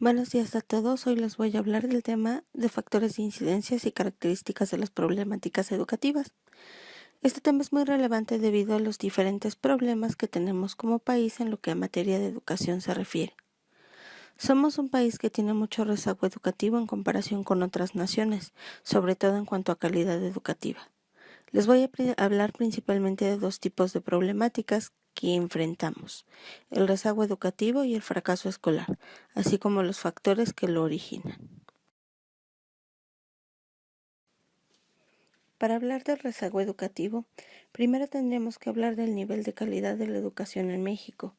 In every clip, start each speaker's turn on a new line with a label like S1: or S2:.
S1: Buenos días a todos. Hoy les voy a hablar del tema de factores de incidencias y características de las problemáticas educativas. Este tema es muy relevante debido a los diferentes problemas que tenemos como país en lo que a materia de educación se refiere. Somos un país que tiene mucho rezago educativo en comparación con otras naciones, sobre todo en cuanto a calidad educativa. Les voy a hablar principalmente de dos tipos de problemáticas que enfrentamos: el rezago educativo y el fracaso escolar, así como los factores que lo originan. Para hablar del rezago educativo, primero tendremos que hablar del nivel de calidad de la educación en México.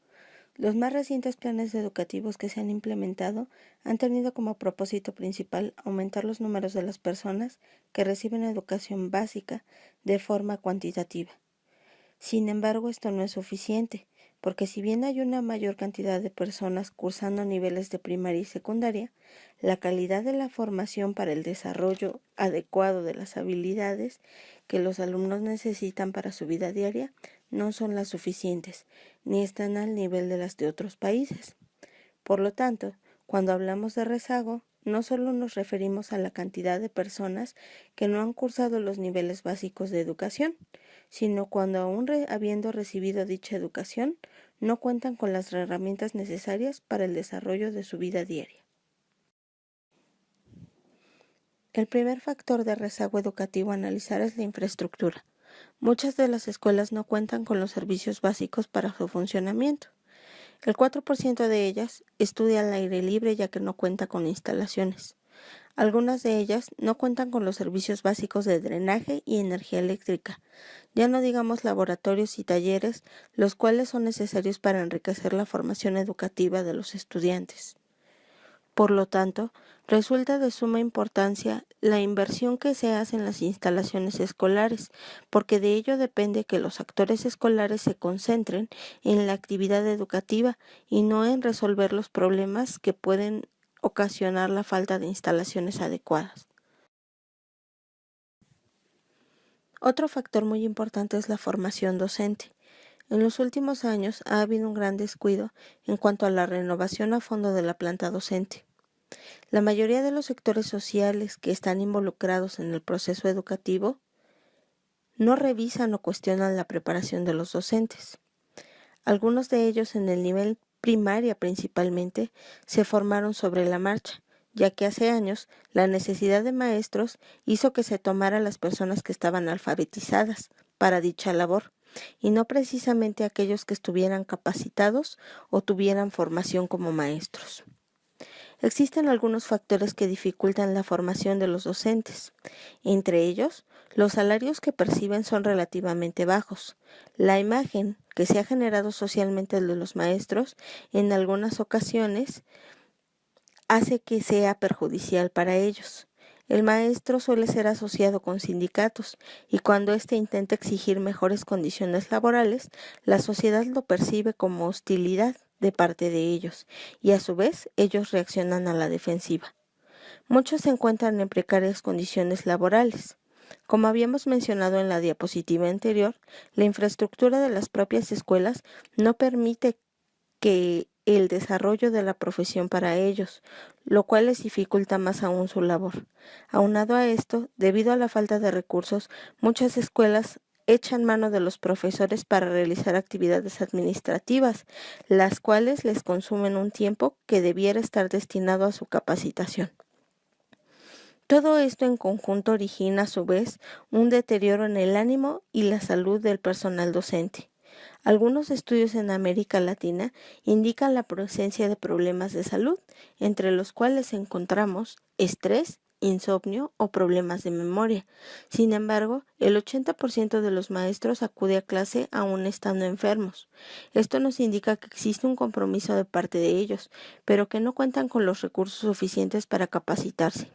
S1: Los más recientes planes educativos que se han implementado han tenido como propósito principal aumentar los números de las personas que reciben educación básica de forma cuantitativa. Sin embargo, esto no es suficiente, porque si bien hay una mayor cantidad de personas cursando niveles de primaria y secundaria, la calidad de la formación para el desarrollo adecuado de las habilidades que los alumnos necesitan para su vida diaria no son las suficientes, ni están al nivel de las de otros países. Por lo tanto, cuando hablamos de rezago, no solo nos referimos a la cantidad de personas que no han cursado los niveles básicos de educación, sino cuando aún habiendo recibido dicha educación, no cuentan con las herramientas necesarias para el desarrollo de su vida diaria. El primer factor de rezago educativo a analizar es la infraestructura. Muchas de las escuelas no cuentan con los servicios básicos para su funcionamiento. El 4% de ellas estudia al aire libre ya que no cuenta con instalaciones. Algunas de ellas no cuentan con los servicios básicos de drenaje y energía eléctrica, ya no digamos laboratorios y talleres, los cuales son necesarios para enriquecer la formación educativa de los estudiantes. Por lo tanto, resulta de suma importancia la inversión que se hace en las instalaciones escolares, porque de ello depende que los actores escolares se concentren en la actividad educativa y no en resolver los problemas que pueden ocasionar la falta de instalaciones adecuadas. Otro factor muy importante es la formación docente. En los últimos años ha habido un gran descuido en cuanto a la renovación a fondo de la planta docente. La mayoría de los sectores sociales que están involucrados en el proceso educativo no revisan o cuestionan la preparación de los docentes. Algunos de ellos en el nivel primaria principalmente se formaron sobre la marcha, ya que hace años la necesidad de maestros hizo que se tomara a las personas que estaban alfabetizadas para dicha labor, y no precisamente aquellos que estuvieran capacitados o tuvieran formación como maestros. Existen algunos factores que dificultan la formación de los docentes. Entre ellos, los salarios que perciben son relativamente bajos. La imagen que se ha generado socialmente de los maestros en algunas ocasiones hace que sea perjudicial para ellos. El maestro suele ser asociado con sindicatos y cuando éste intenta exigir mejores condiciones laborales, la sociedad lo percibe como hostilidad de parte de ellos y a su vez ellos reaccionan a la defensiva. Muchos se encuentran en precarias condiciones laborales. Como habíamos mencionado en la diapositiva anterior, la infraestructura de las propias escuelas no permite que el desarrollo de la profesión para ellos, lo cual les dificulta más aún su labor. Aunado a esto, debido a la falta de recursos, muchas escuelas echan mano de los profesores para realizar actividades administrativas, las cuales les consumen un tiempo que debiera estar destinado a su capacitación. Todo esto en conjunto origina a su vez un deterioro en el ánimo y la salud del personal docente. Algunos estudios en América Latina indican la presencia de problemas de salud, entre los cuales encontramos estrés, insomnio o problemas de memoria. Sin embargo, el 80% de los maestros acude a clase aún estando enfermos. Esto nos indica que existe un compromiso de parte de ellos, pero que no cuentan con los recursos suficientes para capacitarse.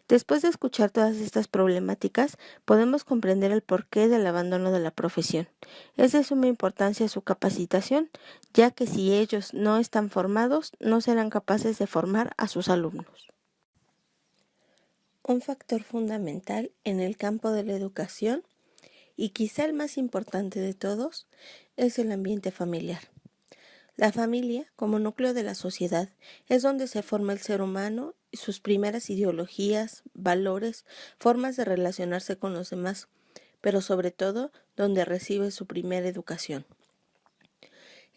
S1: Después de escuchar todas estas problemáticas, podemos comprender el porqué del abandono de la profesión. Es de suma importancia su capacitación, ya que si ellos no están formados, no serán capaces de formar a sus alumnos. Un factor fundamental en el campo de la educación, y quizá el más importante de todos, es el ambiente familiar. La familia, como núcleo de la sociedad, es donde se forma el ser humano y sus primeras ideologías, valores, formas de relacionarse con los demás, pero sobre todo donde recibe su primera educación.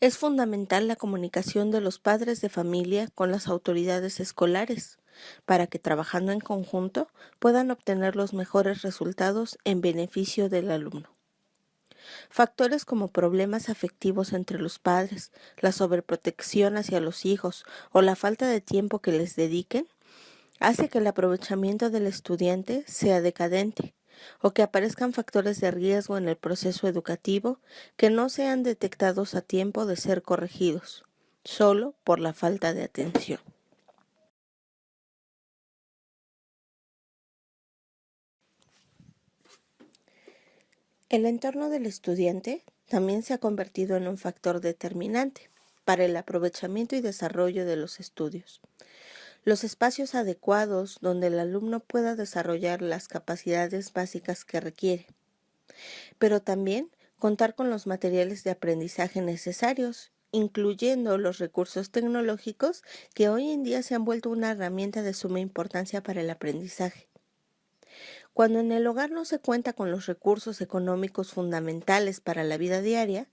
S1: Es fundamental la comunicación de los padres de familia con las autoridades escolares, para que trabajando en conjunto puedan obtener los mejores resultados en beneficio del alumno. Factores como problemas afectivos entre los padres, la sobreprotección hacia los hijos o la falta de tiempo que les dediquen, hace que el aprovechamiento del estudiante sea decadente o que aparezcan factores de riesgo en el proceso educativo que no sean detectados a tiempo de ser corregidos, solo por la falta de atención. El entorno del estudiante también se ha convertido en un factor determinante para el aprovechamiento y desarrollo de los estudios. Los espacios adecuados donde el alumno pueda desarrollar las capacidades básicas que requiere, pero también contar con los materiales de aprendizaje necesarios, incluyendo los recursos tecnológicos que hoy en día se han vuelto una herramienta de suma importancia para el aprendizaje. Cuando en el hogar no se cuenta con los recursos económicos fundamentales para la vida diaria,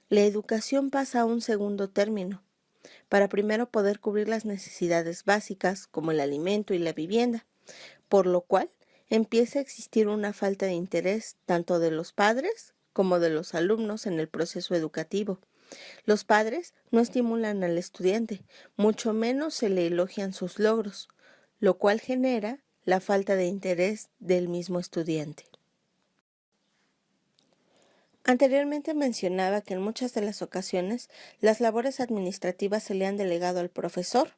S1: la educación pasa a un segundo término, para primero poder cubrir las necesidades básicas como el alimento y la vivienda, por lo cual empieza a existir una falta de interés tanto de los padres como de los alumnos en el proceso educativo. Los padres no estimulan al estudiante, mucho menos se le elogian sus logros, lo cual genera la falta de interés del mismo estudiante. Anteriormente mencionaba que en muchas de las ocasiones las labores administrativas se le han delegado al profesor,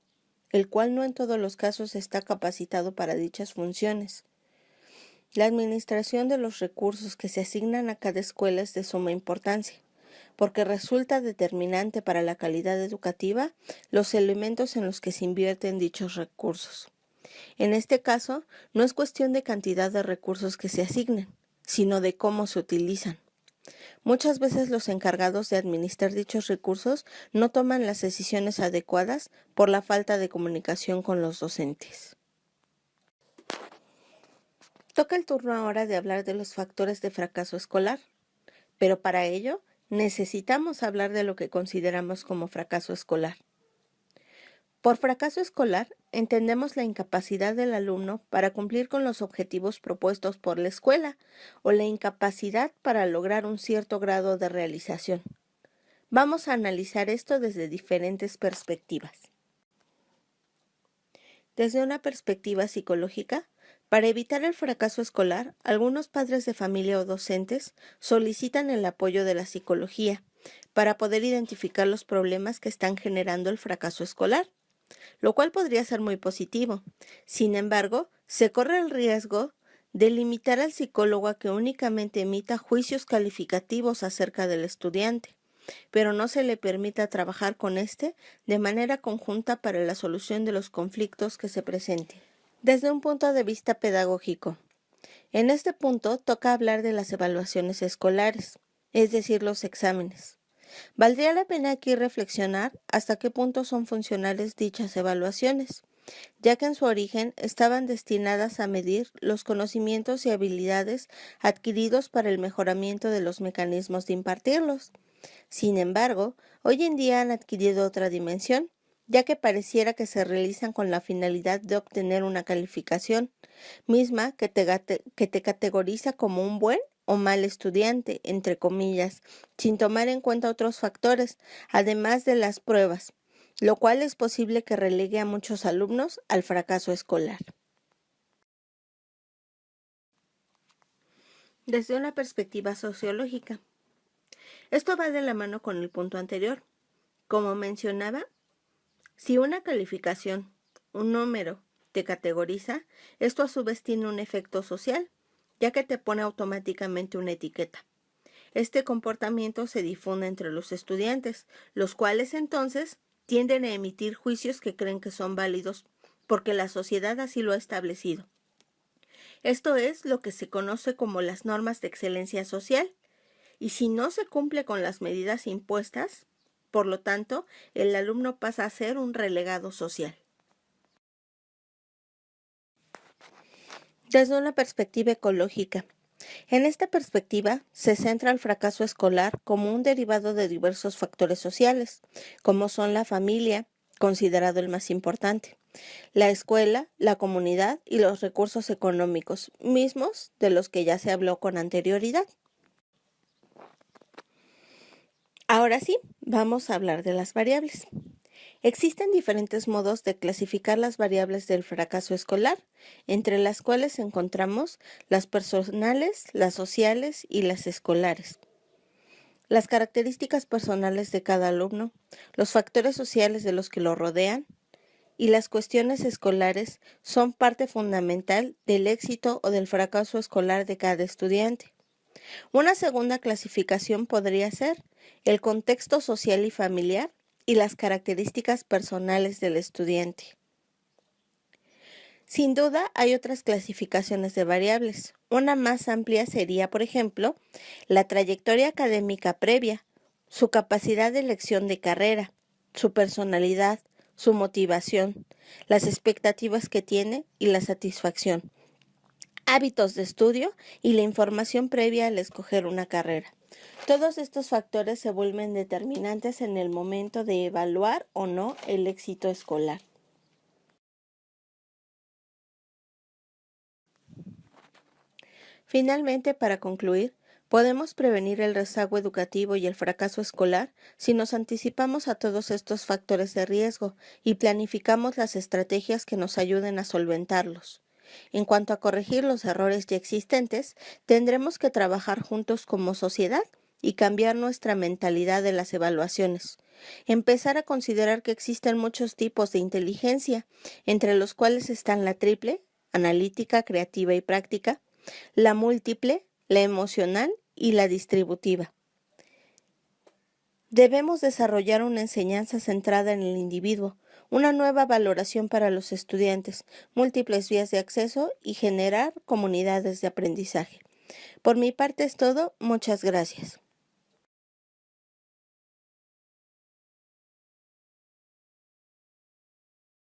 S1: el cual no en todos los casos está capacitado para dichas funciones. La administración de los recursos que se asignan a cada escuela es de suma importancia, porque resulta determinante para la calidad educativa los elementos en los que se invierten dichos recursos. En este caso, no es cuestión de cantidad de recursos que se asignen, sino de cómo se utilizan. Muchas veces los encargados de administrar dichos recursos no toman las decisiones adecuadas por la falta de comunicación con los docentes. Toca el turno ahora de hablar de los factores de fracaso escolar, pero para ello necesitamos hablar de lo que consideramos como fracaso escolar. Por fracaso escolar entendemos la incapacidad del alumno para cumplir con los objetivos propuestos por la escuela o la incapacidad para lograr un cierto grado de realización. Vamos a analizar esto desde diferentes perspectivas. Desde una perspectiva psicológica, para evitar el fracaso escolar, algunos padres de familia o docentes solicitan el apoyo de la psicología para poder identificar los problemas que están generando el fracaso escolar, lo cual podría ser muy positivo. Sin embargo, se corre el riesgo de limitar al psicólogo a que únicamente emita juicios calificativos acerca del estudiante, pero no se le permita trabajar con éste de manera conjunta para la solución de los conflictos que se presenten. Desde un punto de vista pedagógico, en este punto toca hablar de las evaluaciones escolares, es decir, los exámenes. Valdría la pena aquí reflexionar hasta qué punto son funcionales dichas evaluaciones, ya que en su origen estaban destinadas a medir los conocimientos y habilidades adquiridos para el mejoramiento de los mecanismos de impartirlos. Sin embargo, hoy en día han adquirido otra dimensión, ya que pareciera que se realizan con la finalidad de obtener una calificación, misma que te categoriza como un buen o mal estudiante, entre comillas, sin tomar en cuenta otros factores, además de las pruebas, lo cual es posible que relegue a muchos alumnos al fracaso escolar. Desde una perspectiva sociológica, esto va de la mano con el punto anterior. Como mencionaba, si una calificación, un número, te categoriza, esto a su vez tiene un efecto social, ya que te pone automáticamente una etiqueta. Este comportamiento se difunde entre los estudiantes, los cuales entonces tienden a emitir juicios que creen que son válidos porque la sociedad así lo ha establecido. Esto es lo que se conoce como las normas de excelencia social, y si no se cumple con las medidas impuestas, Por lo tanto, el alumno pasa a ser un relegado social. Desde una perspectiva ecológica. En esta perspectiva, se centra el fracaso escolar como un derivado de diversos factores sociales, como son la familia, considerado el más importante, la escuela, la comunidad y los recursos económicos, mismos de los que ya se habló con anterioridad. Ahora sí, vamos a hablar de las variables. Existen diferentes modos de clasificar las variables del fracaso escolar, entre las cuales encontramos las personales, las sociales y las escolares. Las características personales de cada alumno, los factores sociales de los que lo rodean y las cuestiones escolares son parte fundamental del éxito o del fracaso escolar de cada estudiante. Una segunda clasificación podría ser el contexto social y familiar y las características personales del estudiante. Sin duda, hay otras clasificaciones de variables. Una más amplia sería, por ejemplo, la trayectoria académica previa, su capacidad de elección de carrera, su personalidad, su motivación, las expectativas que tiene y la satisfacción, hábitos de estudio y la información previa al escoger una carrera. Todos estos factores se vuelven determinantes en el momento de evaluar o no el éxito escolar. Finalmente, para concluir, podemos prevenir el rezago educativo y el fracaso escolar si nos anticipamos a todos estos factores de riesgo y planificamos las estrategias que nos ayuden a solventarlos. En cuanto a corregir los errores ya existentes, tendremos que trabajar juntos como sociedad y cambiar nuestra mentalidad de las evaluaciones. Empezar a considerar que existen muchos tipos de inteligencia, entre los cuales están la triple, analítica, creativa y práctica, la múltiple, la emocional y la distributiva. Debemos desarrollar una enseñanza centrada en el individuo, una nueva valoración para los estudiantes, múltiples vías de acceso y generar comunidades de aprendizaje. Por mi parte es todo, muchas gracias.